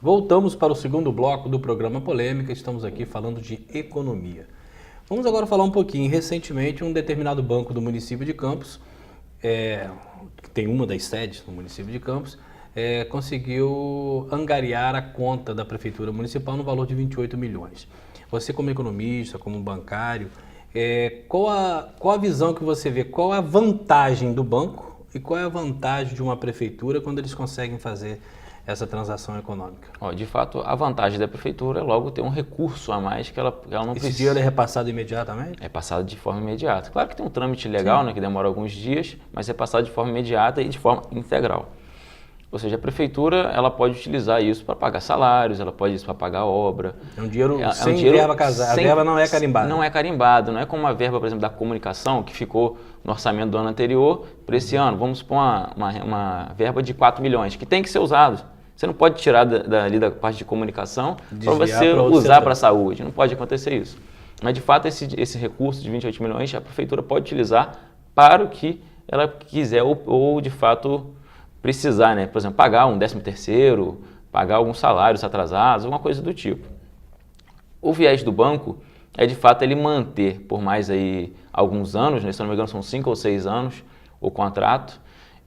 Voltamos para o segundo bloco do programa Polêmica, estamos aqui falando de economia. Vamos agora falar um pouquinho. Recentemente, um determinado banco do município de Campos, que tem uma das sedes no município de Campos, conseguiu angariar a conta da Prefeitura Municipal no valor de 28 milhões. Você como economista, como bancário, qual a visão que você vê? Qual a vantagem do banco e qual é a vantagem de uma prefeitura quando eles conseguem fazer essa transação econômica? De fato, a vantagem da prefeitura é logo ter um recurso a mais que ela não precisa. Esse dinheiro é repassado imediatamente? É passado de forma imediata. Claro que tem um trâmite legal, né, que demora alguns dias, mas é passado de forma imediata e de forma integral. Ou seja, a prefeitura ela pode utilizar isso para pagar salários, ela pode isso para pagar obra. É um dinheiro sem verba casada, a verba não é carimbada. Não é carimbado, não é como a verba, por exemplo, da comunicação, que ficou no orçamento do ano anterior para esse ano. Vamos supor uma verba de 4 milhões, que tem que ser usado. Você não pode tirar dali da parte de comunicação para você usar para a saúde. Não pode acontecer isso. Mas, de fato, esse recurso de 28 milhões, a prefeitura pode utilizar para o que ela quiser ou de fato, precisar, né? Por exemplo, pagar um 13º, pagar alguns salários atrasados, alguma coisa do tipo. O viés do banco é, de fato, ele manter por mais aí alguns anos, né? Se não me engano, são 5 ou 6 anos o contrato,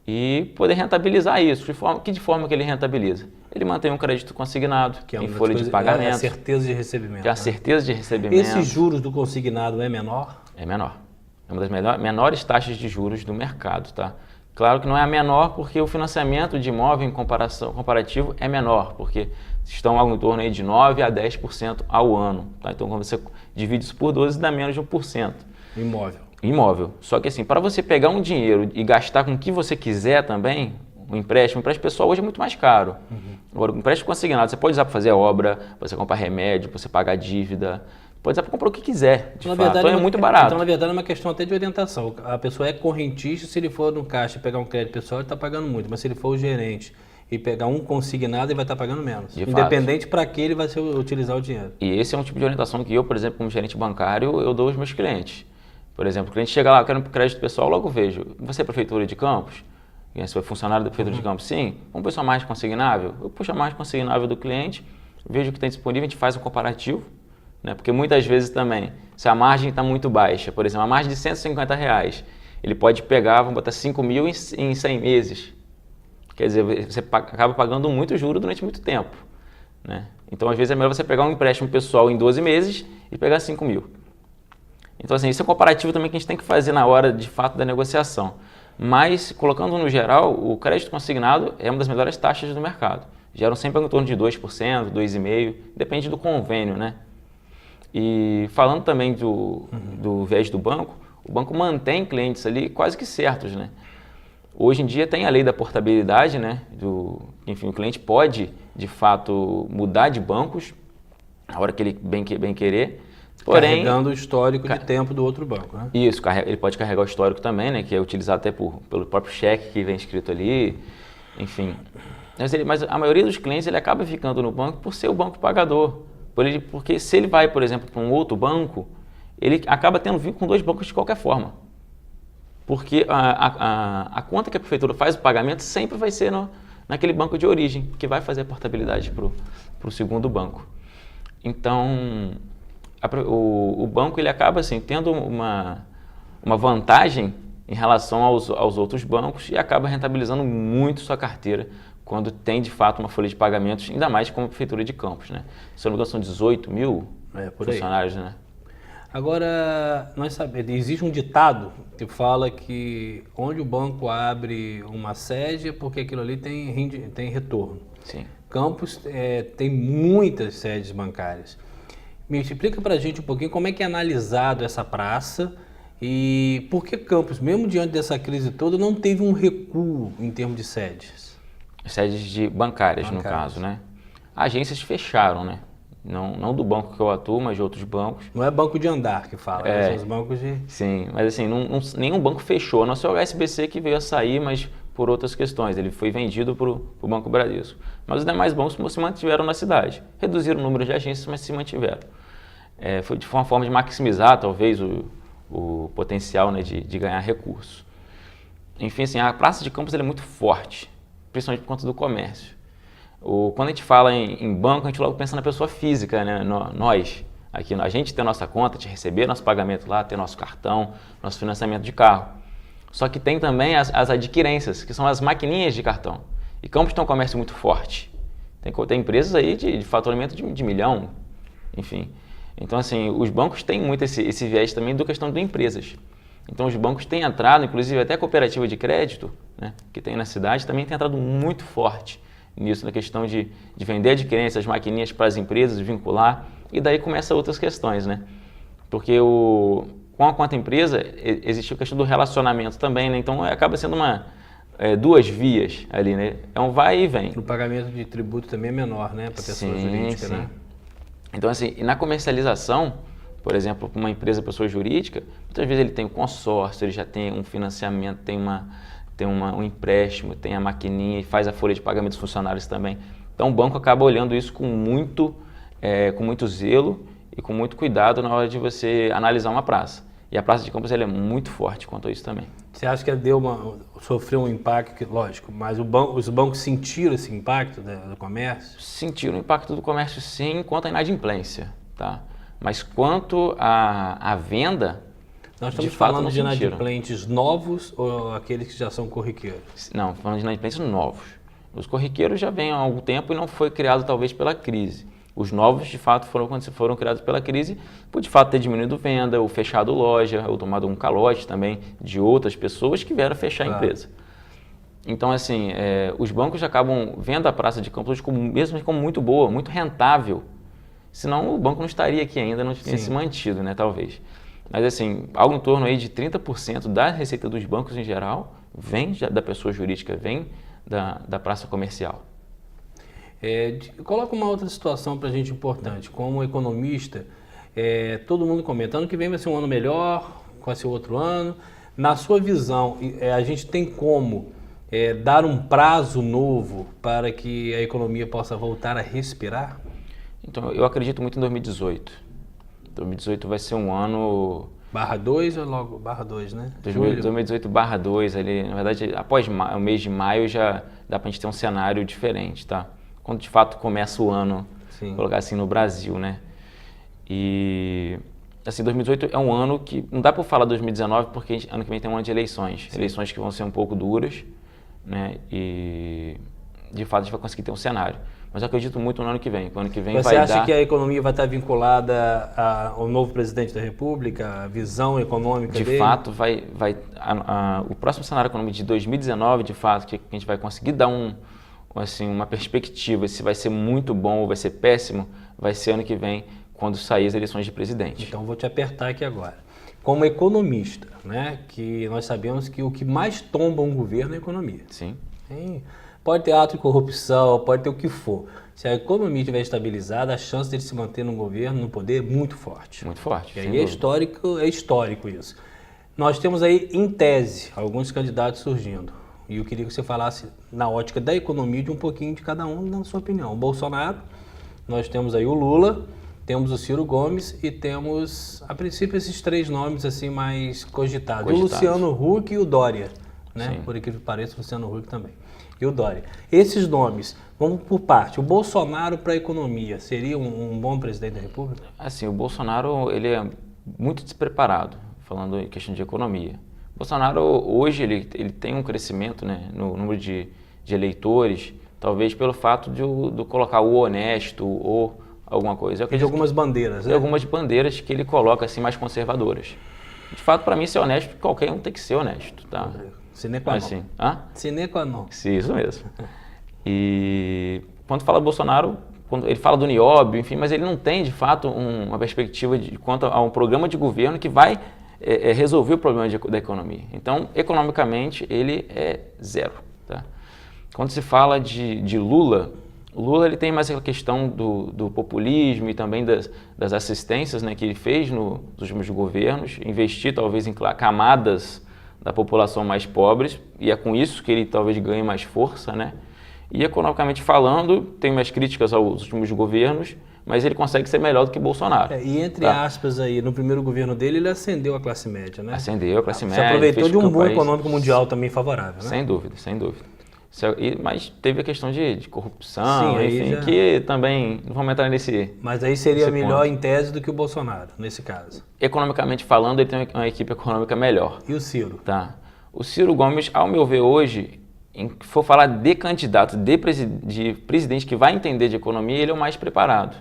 e poder rentabilizar isso. De forma que ele rentabiliza? Ele mantém um crédito consignado em folha de pagamento. É a certeza de recebimento. Que é a certeza de recebimento. Esses juros do consignado é menor? É menor. É uma das menores taxas de juros do mercado, tá? Claro que não é a menor porque o financiamento de imóvel em comparativo é menor, porque estão algo em torno aí de 9% a 10% ao ano. Tá? Então, quando você divide isso por 12, dá menos de 1%. Imóvel. Só que assim, para você pegar um dinheiro e gastar com o que você quiser também, o empréstimo pessoal hoje é muito mais caro. Agora, o empréstimo consignado você pode usar para fazer obra, para você comprar remédio, para você pagar dívida, pode usar para comprar o que quiser, de fato. Então é muito barato. Então, na verdade, é uma questão até de orientação. A pessoa é correntista, se ele for no caixa e pegar um crédito pessoal, ele está pagando muito, mas se ele for o gerente e pegar um consignado, ele vai estar pagando menos. Independente para que ele vai utilizar o dinheiro. E esse é um tipo de orientação que eu, por exemplo, como gerente bancário, eu dou aos meus clientes. Por exemplo, o cliente chega lá, eu quero um crédito pessoal, logo vejo. Você é prefeitura de Campos? Você é funcionário da prefeitura de Campos? Sim. Vamos pensar mais consignável? Eu puxo a mais consignável do cliente, vejo o que tem disponível, a gente faz um comparativo, né? Porque muitas vezes também, se a margem está muito baixa, por exemplo, a margem de R$150, ele pode pegar, vamos botar 5 mil em 100 meses. Quer dizer, você acaba pagando muito juro durante muito tempo, né? Então, às vezes, é melhor você pegar um empréstimo pessoal em 12 meses e pegar 5 mil. Então, assim, isso é um comparativo também que a gente tem que fazer na hora, de fato, da negociação. Mas, colocando no geral, o crédito consignado é uma das melhores taxas do mercado. Geram sempre em torno de 2%, 2,5%, depende do convênio, né? E falando também do viés do banco, o banco mantém clientes ali quase que certos, né? Hoje em dia tem a lei da portabilidade, né? Enfim, o cliente pode, de fato, mudar de bancos na hora que ele bem querer. Porém, carregando o histórico de tempo do outro banco, né? Isso, ele pode carregar o histórico também, né? Que é utilizado até pelo próprio cheque que vem escrito ali, enfim. Mas a maioria dos clientes ele acaba ficando no banco por ser o banco pagador. Porque se ele vai, por exemplo, para um outro banco, ele acaba tendo vínculo com 2 bancos de qualquer forma. Porque a conta que a prefeitura faz o pagamento sempre vai ser naquele banco de origem, que vai fazer a portabilidade para o segundo banco. Então, o banco ele acaba assim, tendo uma vantagem em relação aos outros bancos e acaba rentabilizando muito sua carteira quando tem de fato uma folha de pagamentos, ainda mais como a Prefeitura de Campos, né? Se eu não me engano, são 18 mil funcionários, né? Agora, nós sabemos, existe um ditado que fala que onde o banco abre uma sede é porque aquilo ali tem retorno. Sim. Campos tem muitas sedes bancárias. Me explica pra gente um pouquinho como é que é analisado essa praça e por que Campos, mesmo diante dessa crise toda, não teve um recuo em termos de sedes? Sedes bancárias, no caso, né? Agências fecharam, né? Não do banco que eu atuo, mas de outros bancos. Não é banco de andar que fala, são os bancos de... Sim, mas assim, nenhum banco fechou, a não ser o HSBC que veio a sair, mas por outras questões. Ele foi vendido para o Banco Bradesco. Mas os demais bancos se mantiveram na cidade. Reduziram o número de agências, mas se mantiveram. Foi uma forma de maximizar, talvez, o potencial, né, de ganhar recursos. Enfim, assim, a Praça de Campos é muito forte, principalmente por conta do comércio. Quando a gente fala em banco, a gente logo pensa na pessoa física, né? Nós, aqui, a gente ter nossa conta, de receber nosso pagamento lá, ter nosso cartão, nosso financiamento de carro. Só que tem também as adquirências, que são as maquininhas de cartão. E Campos tem um comércio muito forte. Tem empresas aí de faturamento de milhão, enfim. Então, assim, os bancos têm muito esse viés também da questão de empresas. Então, os bancos têm entrado, inclusive até a cooperativa de crédito, né, que tem na cidade, também tem entrado muito forte nisso, na questão de vender adquirências, maquininhas para as empresas, vincular, e daí começa outras questões, né? Porque com a conta empresa, existe a questão do relacionamento também, né? Então, acaba sendo duas vias ali, né? É um vai e vem. O pagamento de tributo também é menor, né, para pessoa jurídica, né? Então, assim, e na comercialização, por exemplo, para uma empresa, pessoa jurídica, muitas vezes ele tem um consórcio, ele já tem um financiamento, tem um empréstimo, tem a maquininha e faz a folha de pagamento dos funcionários também. Então, o banco acaba olhando isso com muito zelo e com muito cuidado na hora de você analisar uma praça. E a Praça de Campos ela é muito forte quanto a isso também. Você acha que sofreu um impacto, lógico, mas os bancos sentiram esse impacto do comércio? Sentiram o impacto do comércio sim, quanto à inadimplência, tá? Mas quanto à venda, nós estamos de fato, falando não de sentiram. inadimplentes novos ou aqueles que já são corriqueiros? Não, falando de inadimplentes novos. Os corriqueiros já vêm há algum tempo e não foi criado talvez pela crise. Os novos, de fato, foram criados pela crise por, de fato, ter diminuído venda, ou fechado loja, ou tomado um calote também de outras pessoas que vieram fechar a empresa. Então, assim, os bancos acabam vendo a Praça de Campos mesmo como muito boa, muito rentável. Senão o banco não estaria aqui ainda, não tinha se mantido, né, talvez. Mas, assim, algo em torno aí de 30% da receita dos bancos em geral vem da pessoa jurídica, vem da praça comercial. Coloca uma outra situação para a gente importante. Como economista, todo mundo comenta, ano que vem vai ser um ano melhor, vai ser outro ano. Na sua visão, a gente tem como dar um prazo novo para que a economia possa voltar a respirar? Então, eu acredito muito em 2018. 2018 vai ser um ano... /2 ou logo /2, né? 2018/2, ali, na verdade, após o mês de maio já dá para a gente ter um cenário diferente, tá? Quando de fato começa o ano, colocar assim, no Brasil, né? E, assim, 2018 é um ano que, não dá para falar 2019 porque ano que vem tem um ano de eleições. Eleições que vão ser um pouco duras, né? E, de fato, a gente vai conseguir ter um cenário. Mas eu acredito muito no ano que vem. O ano que vem Você acha que a economia vai estar vinculada ao novo presidente da República, a visão econômica dele? De fato, o próximo cenário econômico de 2019, de fato, que a gente vai conseguir dar uma perspectiva, se vai ser muito bom ou vai ser péssimo, vai ser ano que vem, quando sair as eleições de presidente. Então, vou te apertar aqui agora. Como economista, né, que nós sabemos que o que mais tomba um governo é a economia. Sim. Pode ter ato de corrupção, pode ter o que for. Se a economia estiver estabilizada, a chance dele se manter no governo, no poder, é muito forte. Muito forte. E aí é histórico isso. Nós temos aí, em tese, alguns candidatos surgindo. E eu queria que você falasse, na ótica da economia, de um pouquinho de cada um, na sua opinião. O Bolsonaro, nós temos aí o Lula, temos o Ciro Gomes e temos, a princípio, esses três nomes assim mais cogitados. O Luciano Huck e o Dória, né? Sim. Por incrível que pareça, o Luciano Huck também. E o Dória. Esses nomes, vamos por parte. O Bolsonaro para a economia seria um bom presidente da República? Assim, o Bolsonaro, ele é muito despreparado, falando em questão de economia. O Bolsonaro, hoje, ele tem um crescimento, né, no número de eleitores, talvez pelo fato de colocar o honesto ou alguma coisa. De algumas bandeiras, né? De algumas bandeiras que ele coloca, assim, mais conservadoras. De fato, para mim, ser honesto, qualquer um tem que ser honesto, tá? Sine qua non. Assim, Sine qua non. Sim, isso mesmo. E quando fala do Bolsonaro, quando ele fala do Nióbio, enfim, mas ele não tem, de fato, uma perspectiva quanto a um programa de governo que vai resolver o problema da economia. Então, economicamente, ele é zero. Tá? Quando se fala de Lula, o Lula ele tem mais aquela questão do populismo e também das assistências, né, que ele fez nos últimos governos, investir talvez em camadas da população mais pobres, e é com isso que ele talvez ganhe mais força, né? E economicamente falando, tem mais críticas aos últimos governos, mas ele consegue ser melhor do que Bolsonaro. E entre aspas aí, no primeiro governo dele, ele ascendeu a classe média, né? Ascendeu a classe média. Se aproveitou de um boom econômico mundial também favorável, né? Sem dúvida, sem dúvida. Mas teve a questão de corrupção, Sim, aí enfim, já... que também não vamos entrar nesse. Mas aí seria melhor ponto. em tese do que o Bolsonaro, nesse caso. Economicamente falando, ele tem uma equipe econômica melhor. E o Ciro? Tá. O Ciro Gomes, ao meu ver hoje, em que for falar de candidato, de presidente que vai entender de economia, ele é o mais preparado.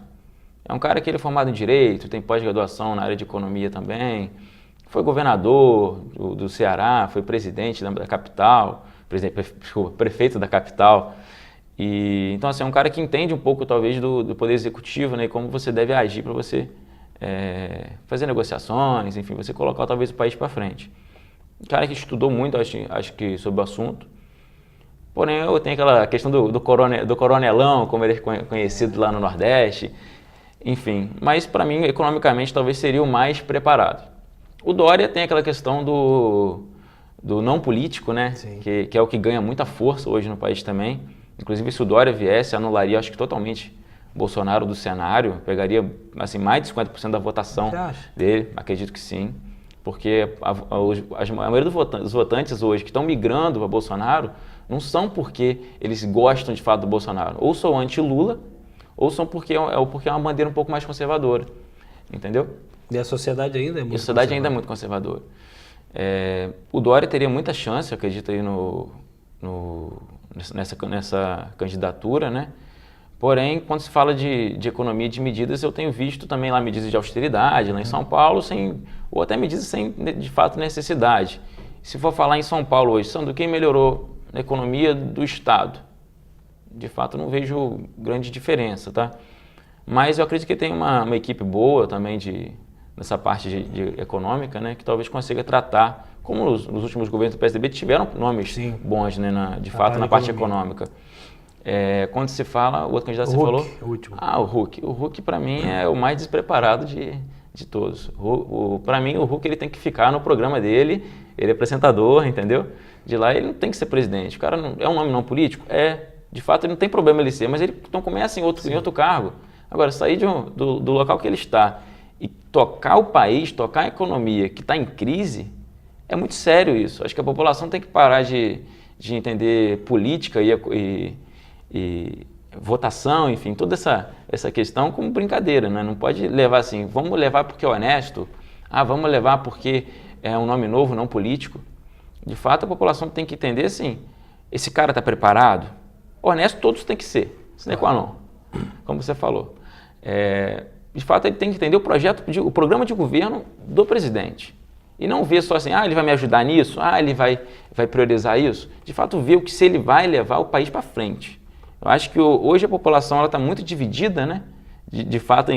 É um cara que ele é formado em Direito, tem pós-graduação na área de Economia também, foi governador do Ceará, foi presidente da capital, prefeito da capital. E, então, assim, é um cara que entende um pouco, talvez, do poder executivo, né, e como você deve agir para você fazer negociações, enfim, você colocar, talvez, o país para frente. Um cara que estudou muito, acho que, sobre o assunto. Porém, eu tenho aquela questão do coronelão, como ele é conhecido lá no Nordeste, enfim. Mas, para mim, economicamente, talvez seria o mais preparado. O Dória tem aquela questão do não político, né? Que é o que ganha muita força hoje no país também. Inclusive, se o Dória viesse, anularia, acho que totalmente, Bolsonaro do cenário, pegaria assim, mais de 50% da votação dele, acredito que sim. Porque a maioria dos votantes hoje que estão migrando para Bolsonaro não são porque eles gostam de fato do Bolsonaro. Ou são anti-Lula, ou são porque é uma bandeira um pouco mais conservadora. Entendeu? E a sociedade ainda é muito conservadora. A sociedade ainda é muito conservadora. O Dória teria muita chance, eu acredito, aí nessa candidatura, né? Porém, quando se fala de economia e de medidas, eu tenho visto também lá medidas de austeridade, lá em São Paulo, ou até medidas sem, de fato, necessidade. Se for falar em São Paulo hoje, Sandro, quem melhorou a economia do Estado? De fato, não vejo grande diferença, tá? Mas eu acredito que tem uma equipe boa também nessa parte de econômica, né? Que talvez consiga tratar, como nos últimos governos do PSDB tiveram nomes bons, né? De fato, na parte econômica. Quando se fala, o outro candidato você falou? O último. O Huck. O Huck, para mim, é o mais despreparado de todos. Para mim, o Huck ele tem que ficar no programa dele, ele é apresentador, entendeu? De lá, ele não tem que ser presidente. O cara é um nome não político? De fato, ele não tem problema ele ser, mas ele então começa em outro cargo. Agora, sair do local que ele está e tocar o país, tocar a economia que está em crise, é muito sério isso. Acho que a população tem que parar de entender política e votação, enfim, toda essa questão como brincadeira, né? Não pode levar assim, vamos levar porque é honesto, vamos levar porque é um nome novo, não político. De fato, a população tem que entender assim, esse cara está preparado? Honesto todos têm que ser, sine qua non, como você falou. De fato, ele tem que entender o programa de governo do presidente. E não ver só assim, ele vai me ajudar nisso, ele vai priorizar isso. De fato, ver se ele vai levar o país para frente. Eu acho que hoje a população está muito dividida, né? De fato,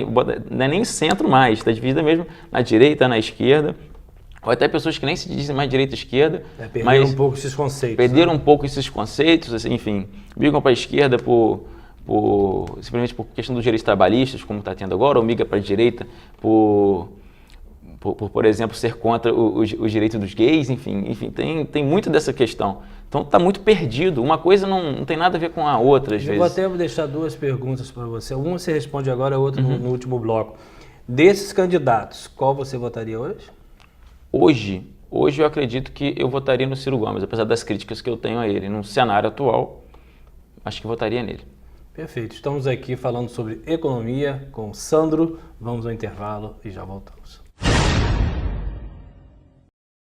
não é nem centro mais, está dividida mesmo na direita, na esquerda. Ou até pessoas que nem se dizem mais direita e esquerda. Perderam um pouco esses conceitos. Perderam um pouco esses conceitos, assim, enfim. Brigam para a esquerda simplesmente por questão dos direitos trabalhistas, como está tendo agora, ou migra para a direita por exemplo, ser contra os direitos dos gays, enfim tem muito dessa questão. Então está muito perdido. Uma coisa não tem nada a ver com a outra, às vezes. Vou até deixar duas perguntas para você. Uma você responde agora, a outra no último bloco. Desses candidatos, qual você votaria hoje? Hoje eu acredito que eu votaria no Ciro Gomes, apesar das críticas que eu tenho a ele. No cenário atual, acho que votaria nele. Perfeito. Estamos aqui falando sobre economia com o Sandro. Vamos ao intervalo e já voltamos.